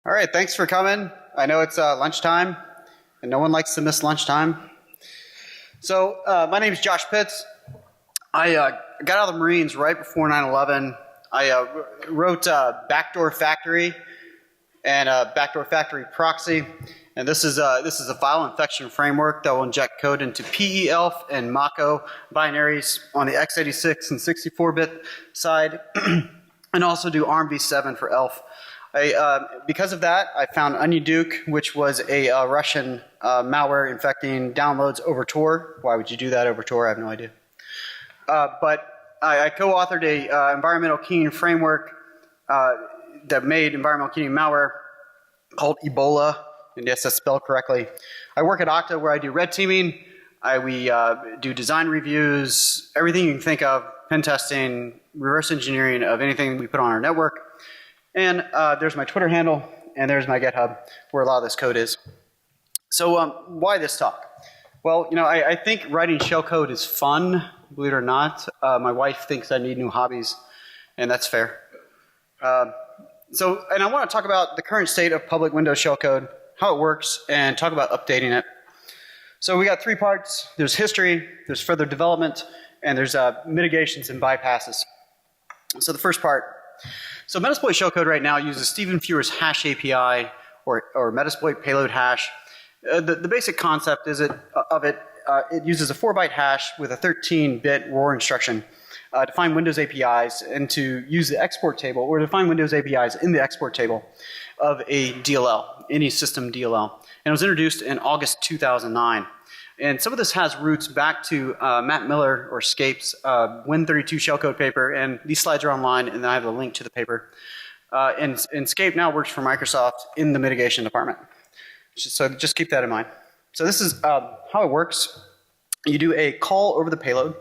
All right, thanks for coming. I know it's lunchtime, and no one likes to miss lunchtime. So my name is Josh Pitts. I got out of the Marines right before 9/11. I wrote Backdoor Factory and Backdoor Factory Proxy, and this is a file infection framework that will inject code into PE-ELF and Mako binaries on the x86 and 64-bit side, and also do ARM v7 for ELF. Because of that, I found Onion Duke, which was a Russian malware infecting downloads over Tor. Why would you do that over Tor? I have no idea. But I co-authored a environmental keying framework that made environmental keying malware called Ebola, and yes, that's spelled correctly. I work at Okta where I do red teaming. We do design reviews, everything you can think of, pen testing, reverse engineering of anything we put on our network. And there's my Twitter handle, and there's my GitHub, where a lot of this code is. So why this talk? Well, you know, I think writing shellcode is fun, believe it or not. My wife thinks I need new hobbies, and that's fair. And I want to talk about the current state of public Windows shellcode, how it works, and talk about updating it. So we got three parts. There's history, there's further development, and there's mitigations and bypasses. So the first part. So Metasploit shellcode right now uses Stephen Feuer's hash API or Metasploit payload hash. The basic concept is it uses a 4-byte hash with a 13-bit ROR instruction to find Windows APIs and to use the export table, or to find Windows APIs in the export table of a DLL, any system DLL. And it was introduced in August 2009. And some of this has roots back to Matt Miller, or Scape's Win32 shellcode paper, and these slides are online, and I have a link to the paper. And Scape now works for Microsoft in the mitigation department. So just keep that in mind. So this is how it works. You do a call over the payload.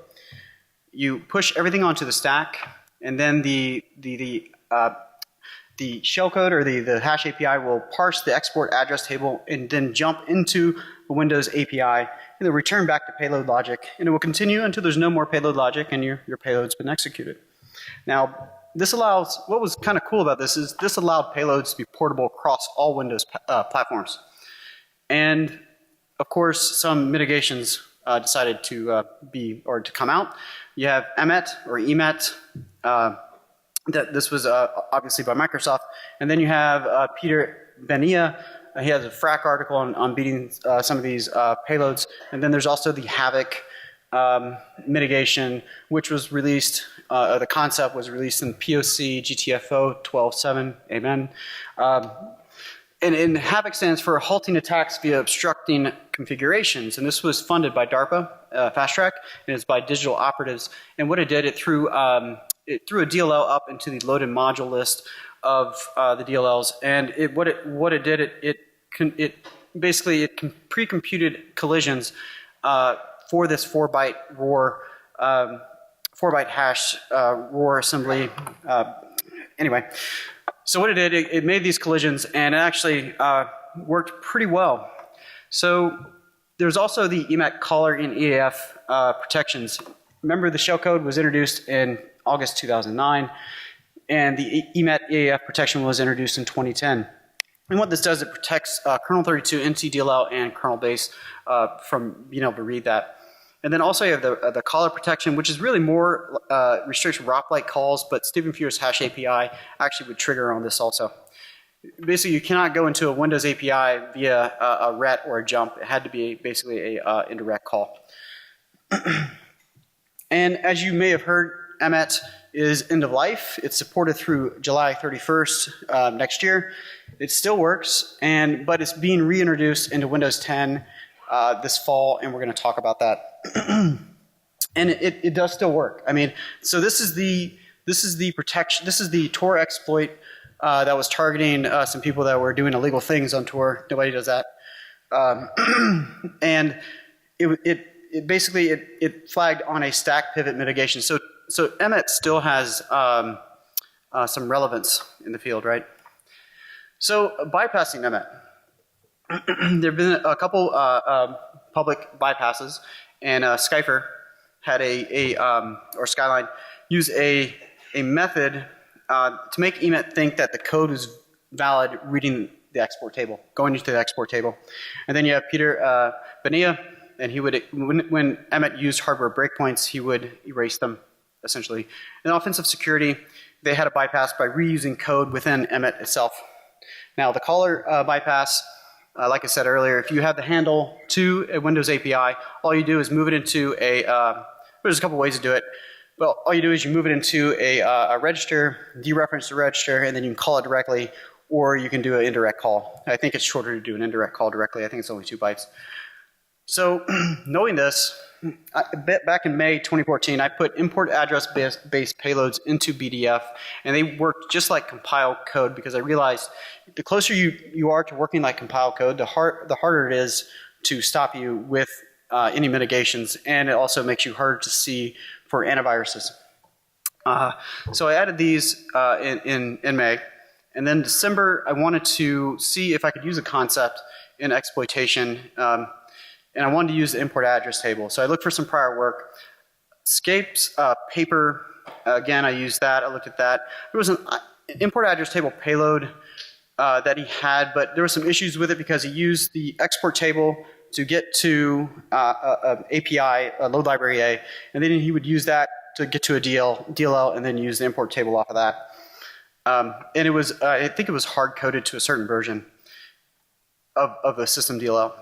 You push everything onto the stack, and then the shellcode or the hash API will parse the export address table and then jump into the Windows API and then return back to payload logic, and it will continue until there's no more payload logic and your payload's been executed. Now, this allows, what was kind of cool about this is this allowed payloads to be portable across all Windows platforms. And of course, some mitigations decided to come out. You have EMET or EMET. This was obviously by Microsoft. And then you have Peter Benia. He has a FRAC article on beating some of these payloads. And then there's also the Havoc mitigation, which was released, the concept was released in POC GTFO 12.7, amen. And Havoc stands for halting attacks via obstructing configurations. And this was funded by DARPA, Fast Track, and it's by Digital Operatives. And what it did, it threw a DLL up into the loaded module list of the DLLs. And what it did, it basically pre-computed collisions for this 4-byte ROR, 4-byte hash ROR assembly. Anyway, so what it did, it made these collisions, and it actually worked pretty well. So there's also the EMET caller in EAF protections. Remember, the shellcode was introduced in August 2009, and the EMET EAF protection was introduced in 2010. And what this does, it protects kernel 32, NCDLL, and kernel base from being able to read that. And then also you have the caller protection, which is really more restricts ROP-like calls, but Stephen Feuer's hash API actually would trigger on this also. Basically, you cannot go into a Windows API via a RET or a jump. It had to be basically a indirect call. And as you may have heard, EMET is end of life. It's supported through July 31st next year. It still works, but it's being reintroduced into Windows 10 this fall, and we're going to talk about that. And it does still work. I mean, so this is the protection. This is the Tor exploit that was targeting some people that were doing illegal things on Tor. Nobody does that. And it basically flagged on a stack pivot mitigation. So EMET still has some relevance in the field, right? So bypassing EMET. There have been a couple public bypasses, and Skyfer had or Skyline used a method to make EMET think that the code was valid reading the export table, going into the export table. And then you have Peter Bonilla, and he would, when EMET used hardware breakpoints, he would erase them, essentially. In offensive security, they had a bypass by reusing code within EMET itself. Now, the caller bypass, like I said earlier, if you have the handle to a Windows API, all you do is move it into a, there's a couple ways to do it. Well, all you do is you move it into a register, dereference the register, and then you can call it directly, or you can do an indirect call. I think it's shorter to do an indirect call directly. I think it's only 2 bytes. So knowing this, back in May 2014, I put import address-based payloads into BDF, and they worked just like compiled code because I realized the closer you are to working like compiled code, the harder it is to stop you with any mitigations, and it also makes you harder to see for antiviruses. So I added these in May, and then December I wanted to see if I could use a concept in exploitation, and I wanted to use the import address table. So I looked for some prior work. Scape's paper, again I used that, I looked at that. There was an import address table payload that he had, but there were some issues with it because he used the export table to get to API, a load library A, and then he would use that to get to a DLL and then use the import table off of that. And it was, I think it was hard coded to a certain version of the system DLL.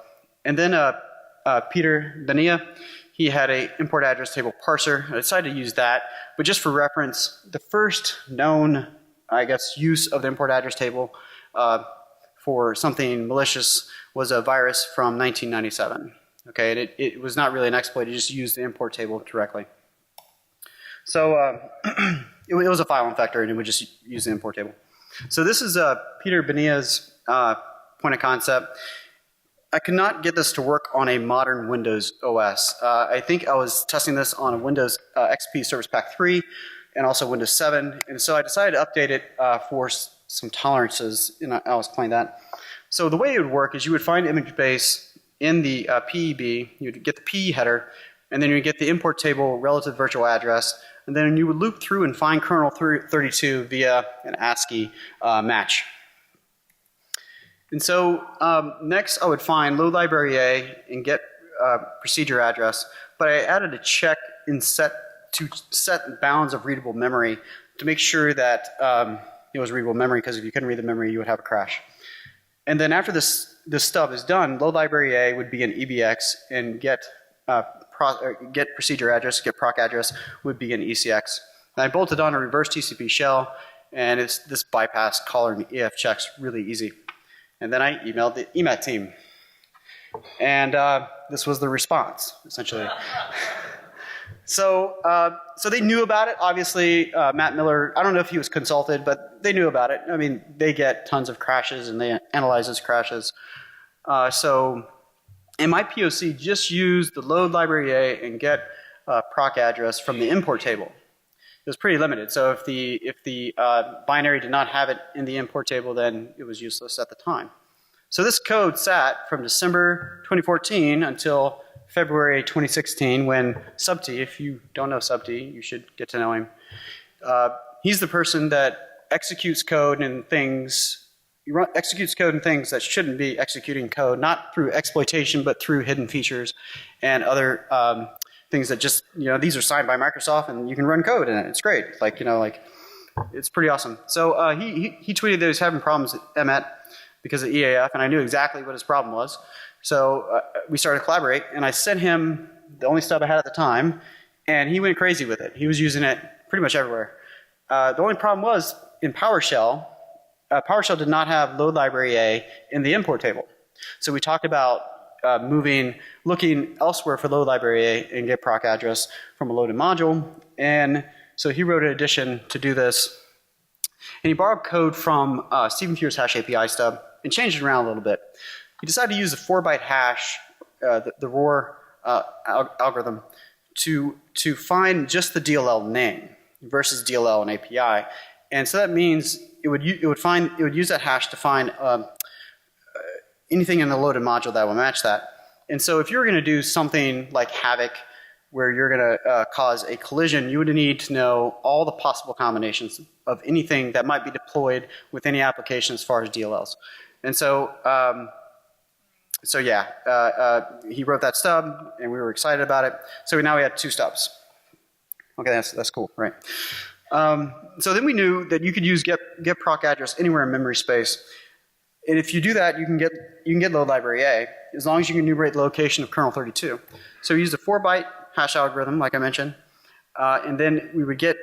And then Peter Bonilla, he had a import address table parser. I decided to use that, but just for reference, the first known, I guess, use of the import address table for something malicious was a virus from 1997. Okay, and it was not really an exploit, it just used the import table directly. So it was a file infector, and it would just use the import table. So this is Peter Bonilla's point of concept. I could not get this to work on a modern Windows OS. I think I was testing this on a Windows XP Service Pack 3 and also Windows 7, and so I decided to update it for some tolerances, and I'll explain that. So the way it would work is you would find image base in the PEB, you'd get the PE header, and then you would get the import table relative virtual address, and then you would loop through and find kernel 32 via an ASCII match. And so next I would find load library A and get procedure address, but I added a check in set bounds of readable memory to make sure that it was readable memory, because if you couldn't read the memory you would have a crash. And then after this stub is done, load library A would be an EBX, and get procedure address, get proc address would be an ECX. And I bolted on a reverse TCP shell, and this bypassed caller and EF checks really easy. And then I emailed the EMET team, and this was the response, essentially. So they knew about it. Obviously, Matt Miller, I don't know if he was consulted, but they knew about it. I mean, they get tons of crashes, and they analyze those crashes. And my POC just used the load library A and get proc address from the import table. It was pretty limited. So if the binary did not have it in the import table, then it was useless at the time. So this code sat from December 2014 until February 2016, when Subti, if you don't know Subti, you should get to know him. He's the person that executes code and things, executes code and things that shouldn't be executing code, not through exploitation, but through hidden features and other things that just, these are signed by Microsoft and you can run code in it. It's great. It's pretty awesome. So he tweeted that he was having problems at EMET because of EAF, and I knew exactly what his problem was. So we started to collaborate, and I sent him the only stub I had at the time, and he went crazy with it. He was using it pretty much everywhere. The only problem was in PowerShell, PowerShell did not have load library A in the import table. So we talked about looking elsewhere for load library A and get proc address from a loaded module. And so he wrote an addition to do this. And he borrowed code from Stephen Fear's hash API stub and changed it around a little bit. He decided to use a 4-byte hash, the ROR algorithm, to find just the DLL name versus DLL and API. And so that means it would use that hash to find anything in the loaded module that will match that. And so if you were going to do something like Havoc, where you're going to cause a collision, you would need to know all the possible combinations of anything that might be deployed with any application as far as DLLs. And so, he wrote that stub, and we were excited about it. So now we had 2 stubs. Okay, that's cool, right? So then we knew that you could use get proc address anywhere in memory space. And if you do that, you can get load library A, as long as you can enumerate the location of kernel 32. So we used a 4-byte hash algorithm, like I mentioned, and then we would get,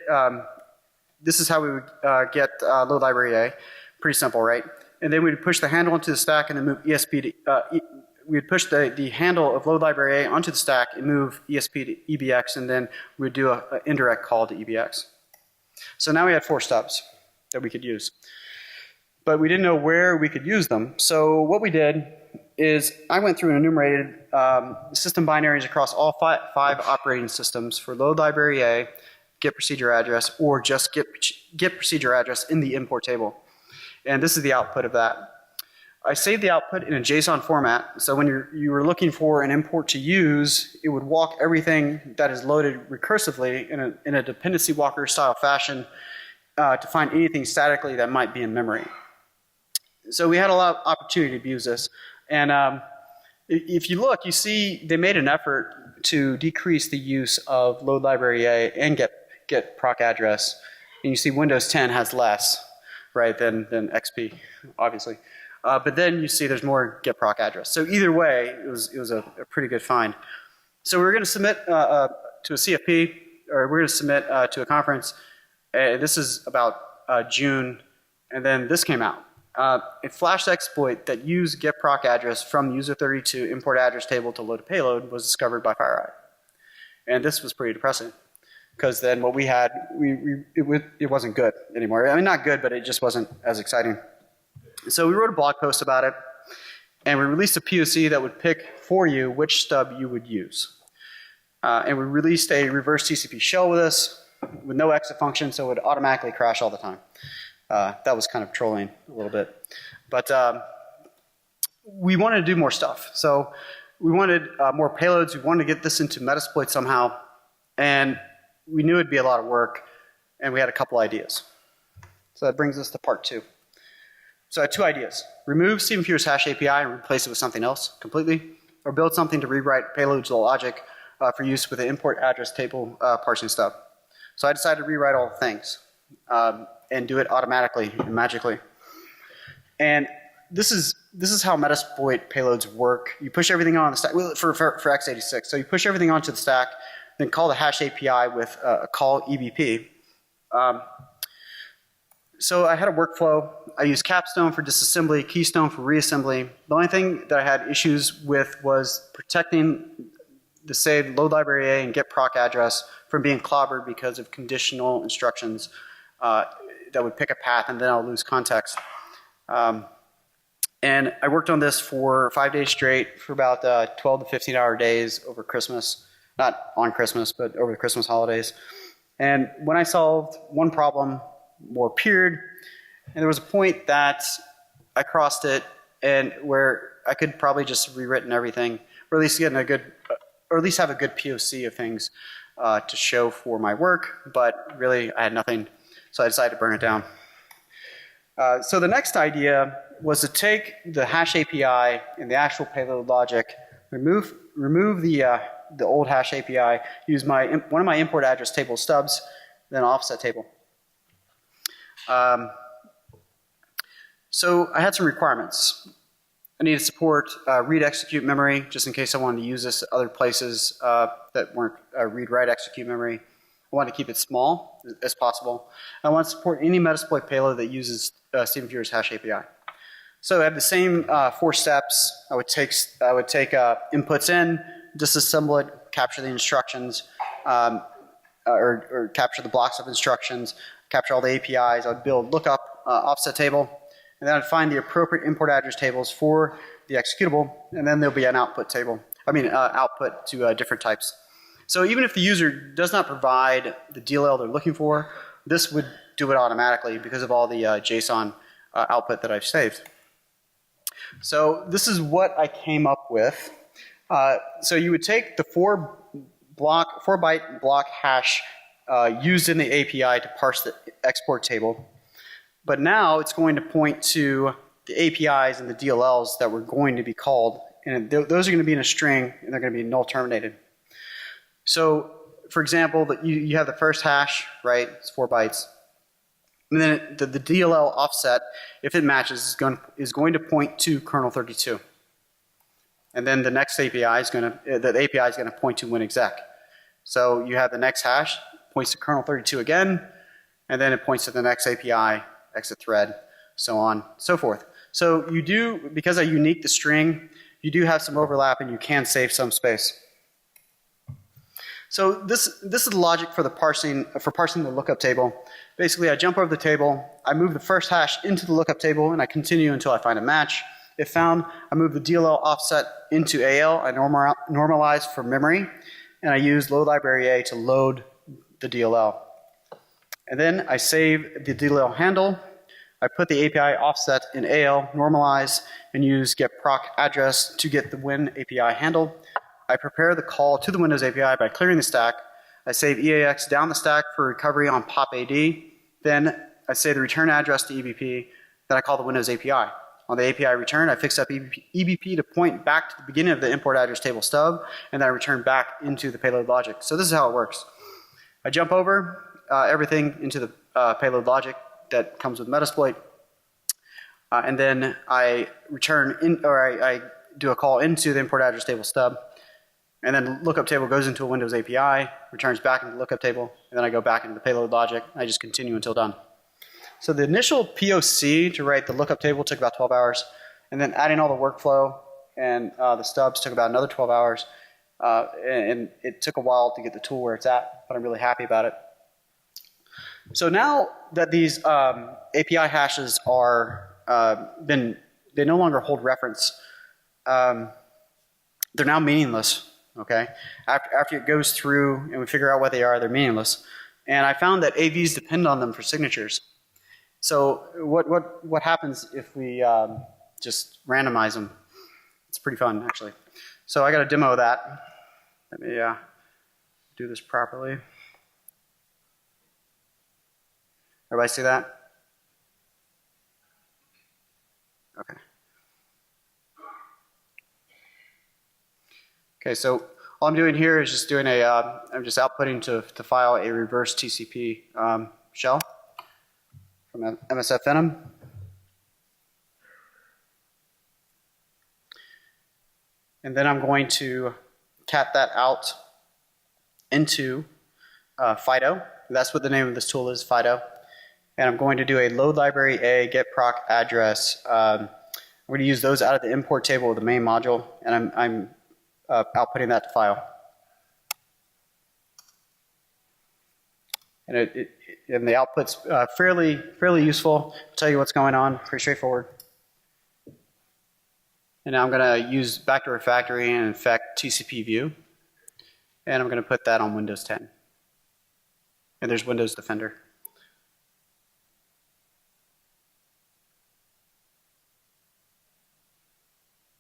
this is how we would get load library A. Pretty simple, right? And then we'd push the handle into the stack and then move ESP to, we'd push the handle of load library A onto the stack and move ESP to EBX, and then we'd do an indirect call to EBX. So now we had 4 stubs that we could use. But we didn't know where we could use them. So what we did is I went through and enumerated system binaries across all 5 operating systems for load library A, get procedure address, or just get procedure address in the import table. And this is the output of that. I saved the output in a JSON format, so when you were looking for an import to use, it would walk everything that is loaded recursively in a dependency walker style fashion to find anything statically that might be in memory. So we had a lot of opportunity to use this. And if you look, you see they made an effort to decrease the use of load library A and get proc address. And you see Windows 10 has less, right, than XP, obviously. But then you see there's more get proc address. So either way, it was a pretty good find. So we're going to submit to a CFP, or we're going to submit to a conference. This is about June, and then this came out. A flash exploit that used get proc address from user32 import address table to load a payload was discovered by FireEye. And this was pretty depressing, because then what we had, it wasn't good anymore. I mean, not good, but it just wasn't as exciting. So we wrote a blog post about it, and we released a POC that would pick for you which stub you would use. And we released a reverse TCP shell with this, with no exit function, so it would automatically crash all the time. That was kind of trolling a little bit. But we wanted to do more stuff. So we wanted more payloads. We wanted to get this into Metasploit somehow. And we knew it'd be a lot of work. And we had a couple ideas. So that brings us to part 2. So I had 2 ideas. Remove Stephen Fewer's hash API and replace it with something else completely. Or build something to rewrite payload logic for use with an import address table parsing stub. So I decided to rewrite all the things. And do it automatically and magically. And this is how Metasploit payloads work. You push everything on the stack for x86. So you push everything onto the stack, then call the hash API with a call EBP. So I had a workflow. I used Capstone for disassembly, Keystone for reassembly. The only thing that I had issues with was protecting the saved load library A and get proc address from being clobbered because of conditional instructions that would pick a path and then I'll lose context. And I worked on this for 5 days straight for about 12 to 15 hour days over Christmas. Not on Christmas, but over the Christmas holidays. And when I solved one problem, more appeared, and there was a point that I crossed it and where I could probably just rewritten everything, or at least get a good, or at least have a good POC of things to show for my work, but really I had nothing. So I decided to burn it down. So the next idea was to take the hash API and the actual payload logic, remove the old hash API, use one of my import address table stubs, then offset table. So I had some requirements. I needed support read execute memory, just in case I wanted to use this at other places that weren't read write execute memory. I wanted to keep it small as possible. I want to support any Metasploit payload that uses Stephen Fewer's hash API. So I have the same 4 steps. I would take inputs in, disassemble it, capture the instructions, or capture the blocks of instructions, capture all the APIs. I would build lookup offset table, and then I'd find the appropriate import address tables for the executable, and then there'll be an output table. I mean output to different types. So even if the user does not provide the DLL they're looking for, this would do it automatically because of all the JSON output that I've saved. So this is what I came up with. So you would take the 4 4 byte block hash used in the API to parse the export table. But now it's going to point to the APIs and the DLLs that were going to be called, and those are going to be in a string, and they're going to be null terminated. So, for example, you have the first hash, right? It's 4 bytes. And then the DLL offset, if it matches, is going to point to kernel 32. And then the next API is going to point to winexec. So you have the next hash, points to kernel 32 again, and then it points to the next API, exit thread, so on, so forth. So you do, because I unique the string, you do have some overlap and you can save some space. So this is the logic for parsing the lookup table. Basically, I jump over the table, I move the first hash into the lookup table, and I continue until I find a match. If found, I move the DLL offset into AL, I normalize for memory, and I use load library A to load the DLL. And then I save the DLL handle, I put the API offset in AL, normalize, and use get proc address to get the Win API handle. I prepare the call to the Windows API by clearing the stack. I save EAX down the stack for recovery on POP-AD. Then I save the return address to EBP. Then I call the Windows API. On the API return, I fix up EBP to point back to the beginning of the import address table stub, and then I return back into the payload logic. So this is how it works. I jump over everything into the payload logic that comes with Metasploit, and then I return in, or I do a call into the import address table stub, and then the lookup table goes into a Windows API, returns back into the lookup table, and then I go back into the payload logic. I just continue until done. So the initial POC to write the lookup table took about 12 hours, and then adding all the workflow and the stubs took about another 12 hours, and it took a while to get the tool where it's at, but I'm really happy about it. So now that these API hashes are they no longer hold reference, they're now meaningless. Okay, after it goes through and we figure out what they are, they're meaningless. And I found that AVs depend on them for signatures. So what happens if we just randomize them? It's pretty fun, actually. So I got a demo of that. Let me do this properly. Everybody see that? Okay. Okay, so all I'm doing here is just doing I'm just outputting to file a reverse TCP shell from MSF Venom. And then I'm going to cat that out into Fido. That's what the name of this tool is, Fido. And I'm going to do a load library A, get proc address. I'm going to use those out of the import table of the main module, and I'm outputting that to file. And and the output's fairly useful. I'll tell you what's going on. Pretty straightforward. And now I'm going to use backdoor refactory and infect TCP view, and I'm going to put that on Windows 10. And there's Windows Defender.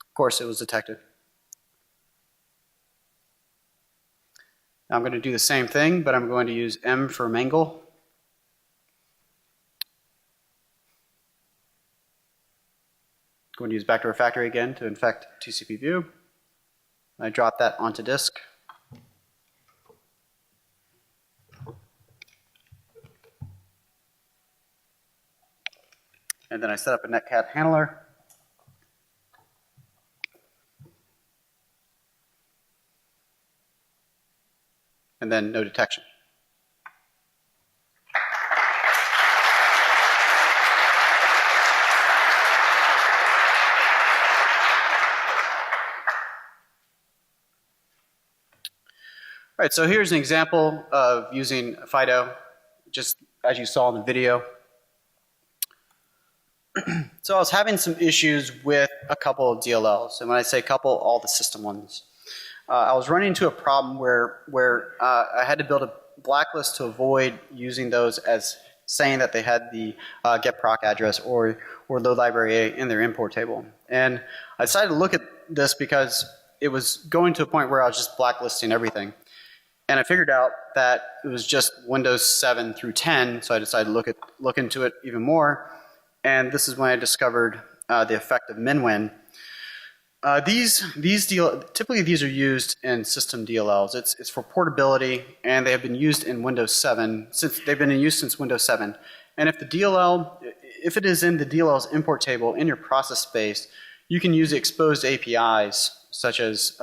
Of course, it was detected. Now I'm going to do the same thing, but I'm going to use M for mangle. Going to use backdoor refactory again to infect TCP view. I drop that onto disk. And then I set up a netcat handler. And then no detection. All right, so here's an example of using Fido, just as you saw in the video. So I was having some issues with a couple of DLLs, and when I say couple, all the system ones. I was running into a problem where I had to build a blacklist to avoid using those as saying that they had the get proc address or load library A in their import table. And I decided to look at this because it was going to a point where I was just blacklisting everything. And I figured out that it was just Windows 7 through 10, so I decided to look into it even more. And this is when I discovered the effect of minwin. Typically these are used in system DLLs. It's for portability, and they have been used in Windows 7 they've been in use since Windows 7. And if it is in the DLL's import table in your process space, you can use the exposed APIs such as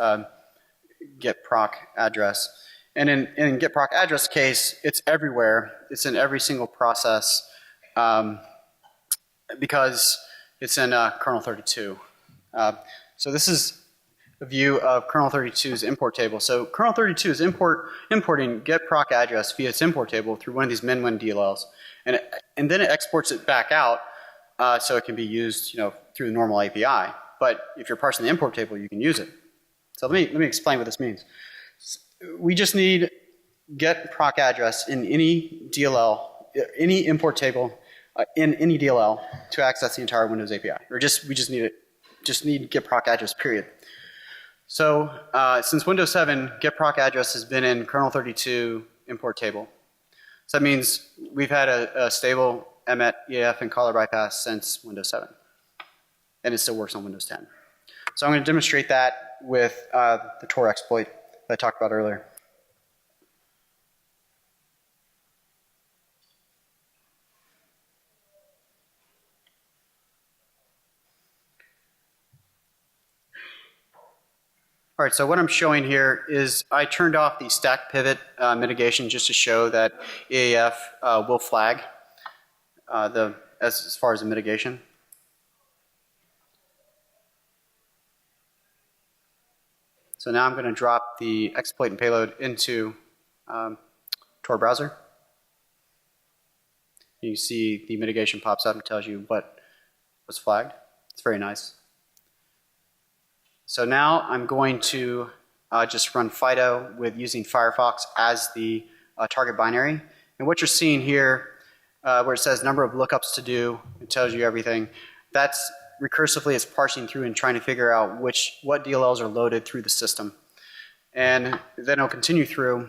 get proc address. And in get proc address case, it's everywhere. It's in every single process because it's in kernel 32. So this is a view of kernel 32's import table. So kernel 32 is importing get proc address via its import table through one of these minwin DLLs, and then it exports it back out so it can be used, through the normal API. But if you're parsing the import table, you can use it. So let me explain what this means. We just need get proc address in any DLL, any import table in any DLL to access the entire Windows API, or we just need it. Just need get proc address, period. So since Windows 7, get proc address has been in kernel 32 import table. So that means we've had a stable EMET, EAF, and caller bypass since Windows 7. And it still works on Windows 10. So I'm going to demonstrate that with the Tor exploit that I talked about earlier. All right, so what I'm showing here is I turned off the stack pivot mitigation just to show that EAF will flag as far as the mitigation. So now I'm going to drop the exploit and payload into Tor browser. You see the mitigation pops up and tells you what was flagged. It's very nice. So now I'm going to just run Fido with using Firefox as the target binary. And what you're seeing here, where it says number of lookups to do, it tells you everything. That's recursively it's parsing through and trying to figure out what DLLs are loaded through the system. And then it'll continue through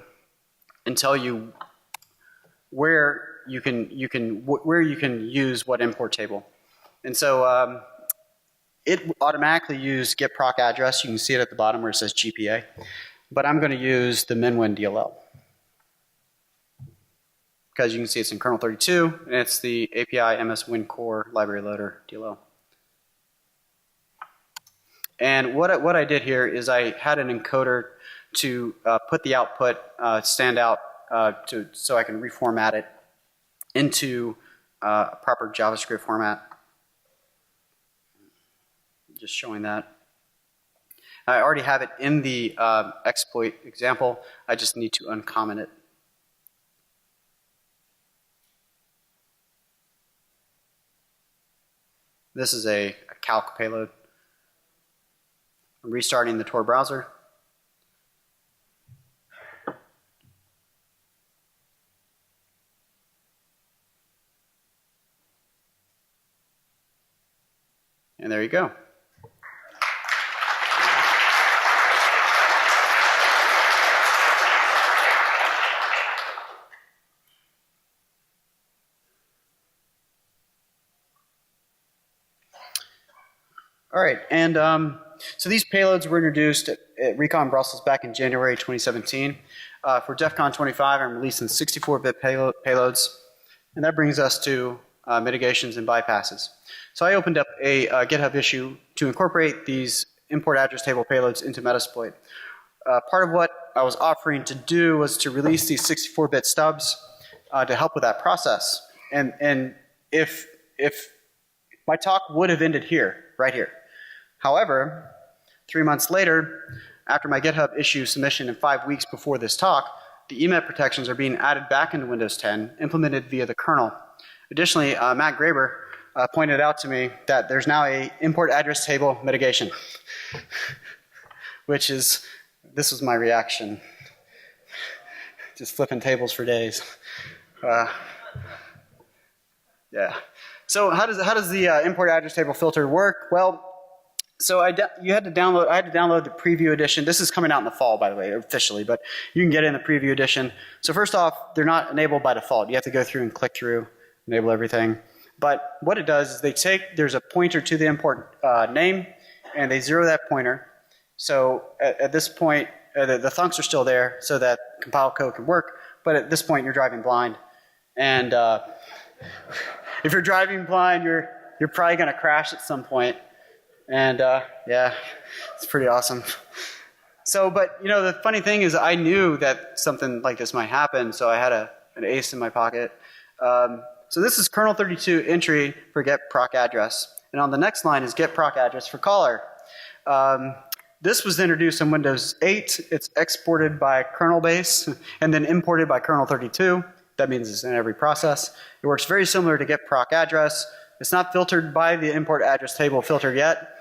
and tell you where you can use what import table. And so it automatically used get proc address. You can see it at the bottom where it says GPA. But I'm going to use the minwin DLL. Because you can see it's in kernel 32, and it's the API MS Win Core Library Loader DLL. And what I did here is I had an encoder to put the output stand out so I can reformat it into a proper JavaScript format. Just showing that. I already have it in the exploit example. I just need to uncomment it. This is a calc payload. I'm restarting the Tor browser. And there you go. All right, and so these payloads were introduced at Recon Brussels back in January 2017. For DEF CON 25, I'm releasing 64-bit payloads, and that brings us to mitigations and bypasses. So I opened up a GitHub issue to incorporate these import address table payloads into Metasploit. Part of what I was offering to do was to release these 64-bit stubs to help with that process. And if my talk would have ended here, right here. However, 3 months later, after my GitHub issue submission and 5 weeks before this talk, the EMET protections are being added back into Windows 10, implemented via the kernel. Additionally, Matt Graber pointed out to me that there's now a import address table mitigation, which is, this was my reaction. Just flipping tables for days. Yeah. So how does the import address table filter work? Well, So I had to download the preview edition. This is coming out in the fall, by the way, officially, but you can get it in the preview edition. So first off, they're not enabled by default. You have to go through and click through, enable everything. But what it does is there's a pointer to the import name, and they zero that pointer. So at this point, the thunks are still there so that compile code can work, but at this point you're driving blind. And if you're driving blind, you're probably going to crash at some point. And yeah, it's pretty awesome. So, but the funny thing is I knew that something like this might happen, so I had an ace in my pocket. So this is kernel 32 entry for get proc address. And on the next line is get proc address for caller. This was introduced in Windows 8. It's exported by kernel base and then imported by kernel 32. That means it's in every process. It works very similar to get proc address. It's not filtered by the import address table filter yet.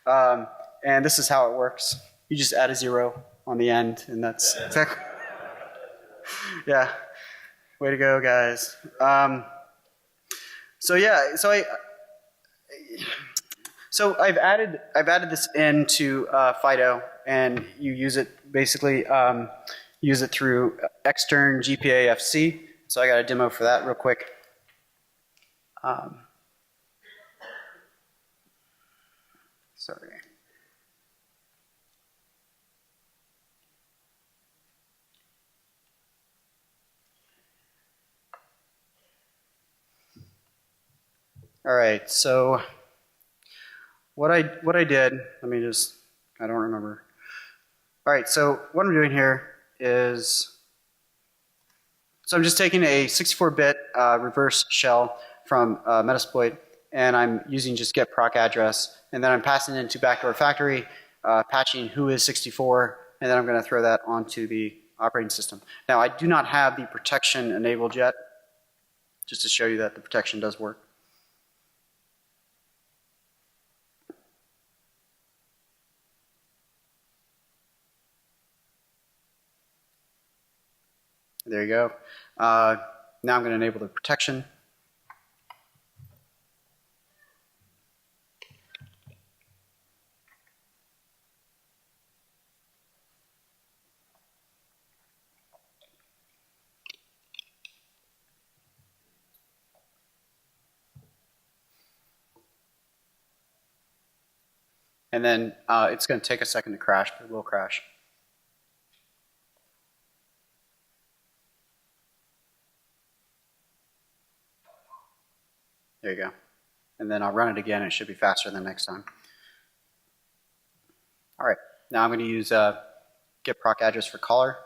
And this is how it works. You just add a 0 on the end, and that's exactly. Yeah, way to go, guys. So yeah, so I've added this into Fido, and you use it basically use it through extern GPAFC. So I got a demo for that real quick. Sorry. All right, so what I did, let me just, I don't remember. All right, so what I'm doing here is, so I'm just taking a 64-bit reverse shell from Metasploit, and I'm using just get proc address, and then I'm passing it into backdoor factory, patching who is 64, and then I'm going to throw that onto the operating system. Now I do not have the protection enabled yet, just to show you that the protection does work. There you go. Now I'm going to enable the protection. And then it's going to take a second to crash, but it will crash. There you go. And then I'll run it again. It should be faster than next time. All right. Now I'm going to use get proc address for caller.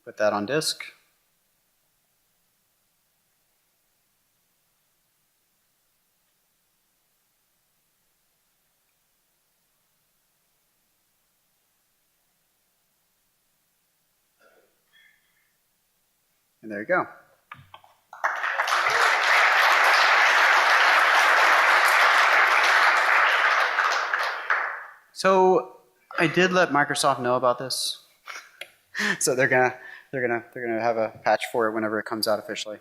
Put that on disk. And there you go. So I did let Microsoft know about this. So they're gonna have a patch for it whenever it comes out officially.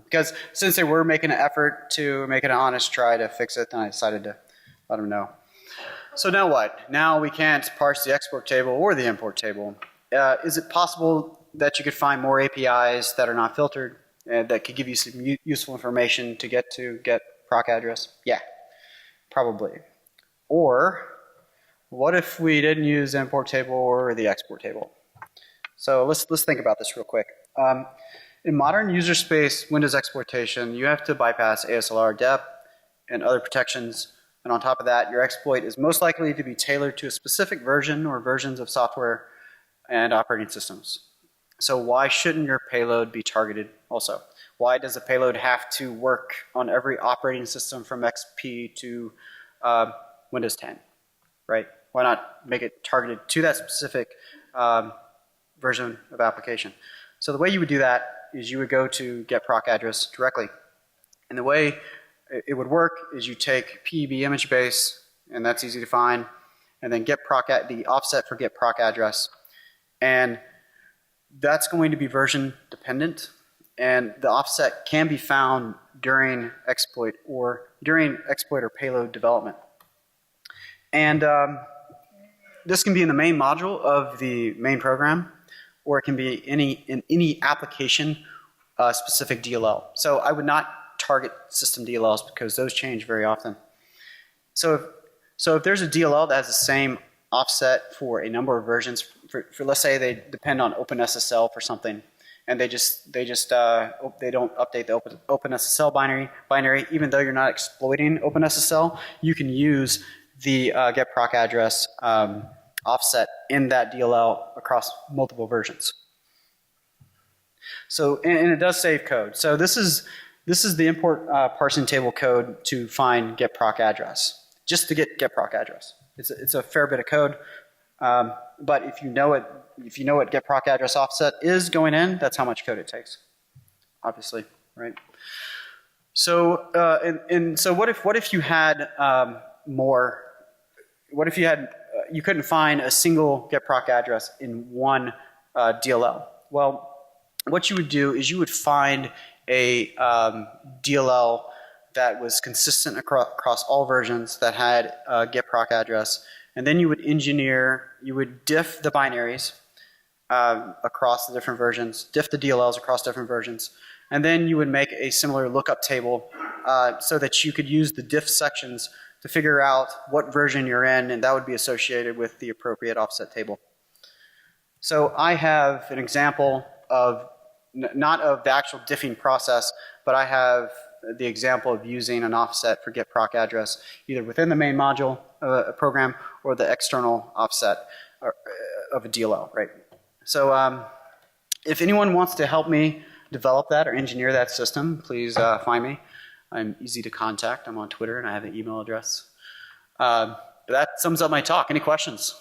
Because since they were making an effort to make an honest try to fix it, then I decided to let them know. So now what? Now we can't parse the export table or the import table. Is it possible that you could find more APIs that are not filtered that could give you some useful information to get proc address? Yeah, probably. Or what if we didn't use the import table or the export table? So let's think about this real quick. In modern user space Windows exploitation, you have to bypass ASLR dep and other protections. And on top of that, your exploit is most likely to be tailored to a specific version or versions of software and operating systems. So why shouldn't your payload be targeted also? Why does a payload have to work on every operating system from XP to Windows 10, right? Why not make it targeted to that specific version of application? So the way you would do that is you would go to get proc address directly. And the way it would work is you take PEB image base, and that's easy to find, and then get proc the offset for get proc address. And that's going to be version dependent, and the offset can be found during exploit or payload development. And this can be in the main module of the main program, or it can be in any application specific DLL. So I would not target system DLLs because those change very often. So if there's a DLL that has the same offset for a number of versions, for let's say they depend on OpenSSL for something, and they don't update the OpenSSL binary, even though you're not exploiting OpenSSL, you can use the get proc address offset in that DLL across multiple versions. So, and it does save code. So this is the import parsing table code to find get proc address, just to get proc address. It's a fair bit of code, but if you know what get proc address offset is going in, that's how much code it takes, obviously, right? So so what if you had more? What if you had you couldn't find a single get proc address in one DLL? Well, what you would do is you would find a DLL that was consistent across all versions that had get proc address, and then you would diff the binaries across the different versions, diff the DLLs across different versions, and then you would make a similar lookup table so that you could use the diff sections to figure out what version you're in, and that would be associated with the appropriate offset table. So I have an example of, not of the actual diffing process, but I have the example of using an offset for get proc address either within the main module program or the external offset of a DLL, right? So if anyone wants to help me develop that or engineer that system, please find me. I'm easy to contact. I'm on Twitter and I have an email address. But that sums up my talk. Any questions?